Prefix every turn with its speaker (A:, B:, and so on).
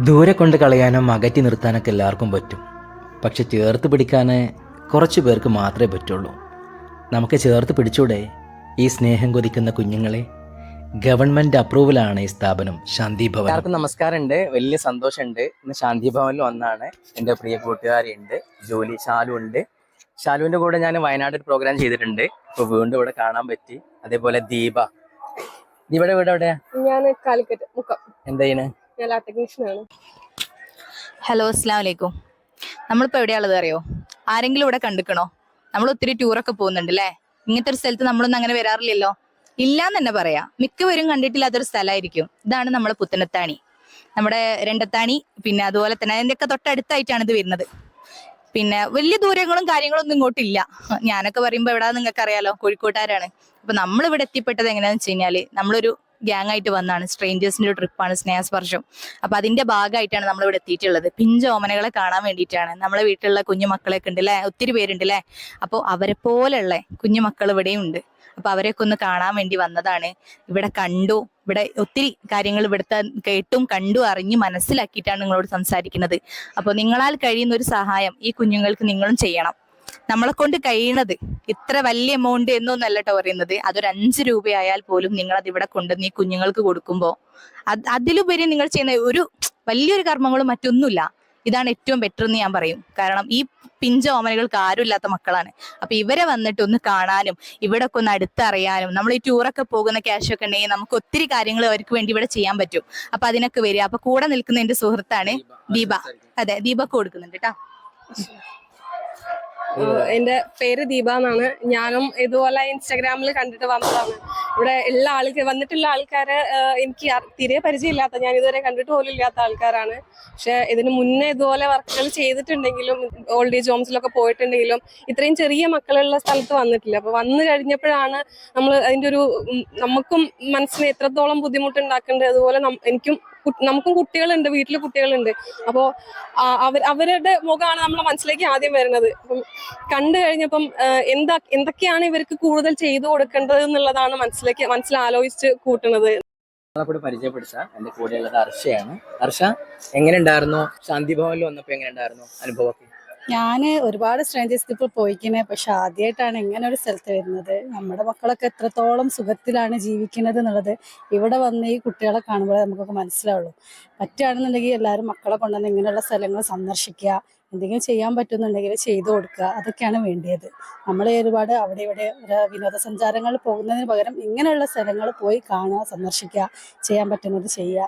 A: ദൂരെ കൊണ്ട് കളയാനും അകറ്റി നിർത്താനൊക്കെ എല്ലാവർക്കും പറ്റും. പക്ഷെ ചേർത്ത് പിടിക്കാൻ കുറച്ച് പേർക്ക് മാത്രമേ പറ്റുള്ളൂ. നമുക്ക് ചേർത്ത് പിടിച്ചൂടെ ഈ സ്നേഹം കൊതിക്കുന്ന കുഞ്ഞുങ്ങളെ? ഗവൺമെൻറ് അപ്രൂവലാണ് ഈ സ്ഥാപനം ശാന്തിഭവൻ.
B: എല്ലാവർക്കും നമസ്കാരമുണ്ട്. വലിയ സന്തോഷമുണ്ട്. ഇന്ന് ശാന്തിഭവനിൽ വന്നാണ്. എൻ്റെ പ്രിയ കൂട്ടുകാരിയുണ്ട്, ജോലി ഷാലു ഉണ്ട്. ഷാലുവിൻ്റെ കൂടെ ഞാൻ വയനാട് ഒരു പ്രോഗ്രാം ചെയ്തിട്ടുണ്ട്. ഇപ്പോൾ വീണ്ടും ഇവിടെ കാണാൻ പറ്റി. അതേപോലെ ദീപയുടെ വീട് എവിടെയാ?
C: ഞാൻ കാലിക്കറ്റ് മുക്കം.
B: എന്താണ്?
C: ഞാൻ ലാബ് ടെക്നീഷ്യനാണ്.
D: ഹലോ, അസ്സലാമു അലൈക്കും. നമ്മളിപ്പോൾ എവിടെയുള്ളത് അറിയോ? ആരെങ്കിലും ഇവിടെ കണ്ടിക്കണോ? നമ്മൾ ഒത്തിരി ടൂറൊക്കെ പോകുന്നുണ്ട് അല്ലേ? ഇങ്ങനത്തെ ഒരു സ്ഥലത്ത് നമ്മളൊന്നും അങ്ങനെ വരാറില്ലല്ലോ. ഇല്ലാന്ന് തന്നെ പറയാം. മിക്കവരും കണ്ടിട്ടില്ലാത്തൊരു സ്ഥലമായിരിക്കും. ഇതാണ് നമ്മളെ പുത്തനത്താണി, നമ്മുടെ രണ്ടത്താണി. പിന്നെ അതുപോലെ തന്നെ അതിൻ്റെയൊക്കെ തൊട്ടടുത്തായിട്ടാണ് ഇത് വരുന്നത്. പിന്നെ വലിയ ദൂരങ്ങളും കാര്യങ്ങളും ഒന്നും ഇങ്ങോട്ടില്ല. ഞാനൊക്കെ പറയുമ്പോൾ എവിടെ നിങ്ങൾക്ക് അറിയാലോ, കോഴിക്കോട്ടുകാരാണ്. അപ്പൊ നമ്മൾ ഇവിടെ എത്തിപ്പെട്ടത് എങ്ങനെയാന്ന് വെച്ച് കഴിഞ്ഞാല് നമ്മളൊരു ഗ്യാങ് ആയിട്ട് വന്നാണ്. സ്ട്രേഞ്ചേഴ്സിന്റെ ഒരു ട്രിപ്പാണ് സ്നേഹസ്പർശം. അപ്പൊ അതിന്റെ ഭാഗമായിട്ടാണ് നമ്മൾ ഇവിടെ എത്തിയിട്ടുള്ളത്. പിഞ്ച് ഓമനകളെ കാണാൻ വേണ്ടിയിട്ടാണ്. നമ്മളെ വീട്ടിലുള്ള കുഞ്ഞു മക്കളൊക്കെ ഉണ്ട് അല്ലെ, ഒത്തിരി പേരുണ്ട് അല്ലെ. അപ്പോൾ അവരെ പോലെയുള്ള കുഞ്ഞു മക്കൾ ഇവിടെയും ഉണ്ട്. അപ്പൊ അവരെയൊക്കെ ഒന്ന് കാണാൻ വേണ്ടി വന്നതാണ്. ഇവിടെ കണ്ടു, ഇവിടെ ഒത്തിരി കാര്യങ്ങൾ ഇവിടുത്തെ കേട്ടും കണ്ടു അറിഞ്ഞു മനസ്സിലാക്കിയിട്ടാണ് നിങ്ങളോട് സംസാരിക്കുന്നത്. അപ്പോൾ നിങ്ങളാൽ കഴിയുന്ന ഒരു സഹായം ഈ കുഞ്ഞുങ്ങൾക്ക് നിങ്ങളും ചെയ്യണം. നമ്മളെ കൊണ്ട് കഴിയണത് ഇത്ര വലിയ എമൗണ്ട് എന്നൊന്നല്ല കേട്ടോ പറയുന്നത്. അതൊരു 5 രൂപയായാൽ പോലും നിങ്ങൾ അത് ഇവിടെ കൊണ്ടുവന്ന് ഈ കുഞ്ഞുങ്ങൾക്ക് കൊടുക്കുമ്പോൾ അതിലുപരി നിങ്ങൾ ചെയ്യുന്ന ഒരു വലിയൊരു കർമ്മങ്ങളും മറ്റൊന്നുമില്ല. ഇതാണ് ഏറ്റവും ബെറ്റർ എന്ന് ഞാൻ പറയും. കാരണം ഈ പിഞ്ച ഓമനകൾക്ക് ആരും ഇല്ലാത്ത മക്കളാണ്. അപ്പൊ ഇവരെ വന്നിട്ട് ഒന്ന് കാണാനും ഇവിടെ ഒക്കെ ഒന്ന് അടുത്തറിയാനും, നമ്മൾ ഈ ടൂറൊക്കെ പോകുന്ന ക്യാഷ് ഒക്കെ ഉണ്ടെങ്കിൽ നമുക്ക് ഒത്തിരി കാര്യങ്ങൾ അവർക്ക് വേണ്ടി ഇവിടെ ചെയ്യാൻ പറ്റും. അപ്പൊ അതിനൊക്കെ വരിക. അപ്പൊ കൂടെ നിൽക്കുന്ന എന്റെ സുഹൃത്താണ് ദീപ. അതെ, ദീപക്ക് കൊടുക്കുന്നുണ്ട് കേട്ടോ.
C: എന്റെ പേര് ദീപ എന്നാണ്. ഞാനും ഇതുപോലെ ഇൻസ്റ്റാഗ്രാമിൽ കണ്ടിട്ട് വന്നതാണ്. ഇവിടെ എല്ലാ വന്നിട്ടുള്ള ആൾക്കാര് എനിക്ക് തീരെ പരിചയമില്ലാത്ത, ഞാൻ ഇതുവരെ കണ്ടിട്ട് പോലും ഇല്ലാത്ത ആൾക്കാരാണ്. പക്ഷെ ഇതിന് മുന്നേ ഇതുപോലെ വർക്കുകൾ ചെയ്തിട്ടുണ്ടെങ്കിലും ഓൾഡ് ഏജ് ഹോംസിലൊക്കെ പോയിട്ടുണ്ടെങ്കിലും ഇത്രയും ചെറിയ മക്കളുള്ള സ്ഥലത്ത് വന്നിട്ടില്ല. അപ്പൊ വന്നു കഴിഞ്ഞപ്പോഴാണ് നമ്മൾ അതിന്റെ ഒരു നമുക്കും മനസ്സിന് എത്രത്തോളം ബുദ്ധിമുട്ടുണ്ടാക്കുന്നുണ്ട്. അതുപോലെ നമുക്കും കുട്ടികളുണ്ട്, വീട്ടില് കുട്ടികളുണ്ട്. അപ്പോൾ അവരുടെ മുഖമാണ് നമ്മളെ മനസ്സിലേക്ക് ആദ്യം വരുന്നത്. അപ്പം കണ്ടു കഴിഞ്ഞപ്പം എന്തൊക്കെയാണ് ഇവർക്ക് കൂടുതൽ ചെയ്തു കൊടുക്കേണ്ടത് എന്നുള്ളതാണ് മനസ്സിലാലോചിച്ച് കൂട്ടുന്നത്.
B: പരിചയപ്പെടുത്ത എന്റെ കൂടെയുള്ളത് അർഷയാണ്. അർഷ, എങ്ങനെ ഉണ്ടായിരുന്നു ശാന്തിഭവനിൽ വന്നപ്പോ? എങ്ങനെ ഉണ്ടായിരുന്നു അനുഭവം?
E: ഞാൻ ഒരുപാട് സ്ട്രേഞ്ചേഴ്സ് ഇപ്പോൾ പോയിക്കണേ, പക്ഷെ ആദ്യമായിട്ടാണ് ഇങ്ങനെ ഒരു സ്ഥലത്ത് വരുന്നത്. നമ്മുടെ മക്കളൊക്കെ എത്രത്തോളം സുഖത്തിലാണ് ജീവിക്കുന്നത് എന്നുള്ളത് ഇവിടെ വന്ന് ഈ കുട്ടികളെ കാണുമ്പോഴേ നമുക്കൊക്കെ മനസ്സിലാവുള്ളൂ. പറ്റുകയാണെന്നുണ്ടെങ്കിൽ എല്ലാവരും മക്കളെ കൊണ്ടുവന്ന് ഇങ്ങനെയുള്ള സ്ഥലങ്ങൾ സന്ദർശിക്കുക, എന്തെങ്കിലും ചെയ്യാൻ പറ്റുന്നുണ്ടെങ്കിൽ ചെയ്തു കൊടുക്കുക, അതൊക്കെയാണ് വേണ്ടിയത്. നമ്മൾ ഒരുപാട് അവിടെ ഇവിടെ വിനോദസഞ്ചാരങ്ങൾ പോകുന്നതിന് പകരം ഇങ്ങനെയുള്ള സ്ഥലങ്ങൾ പോയി കാണുക, സന്ദർശിക്കുക, ചെയ്യാൻ പറ്റുന്നത് ചെയ്യുക.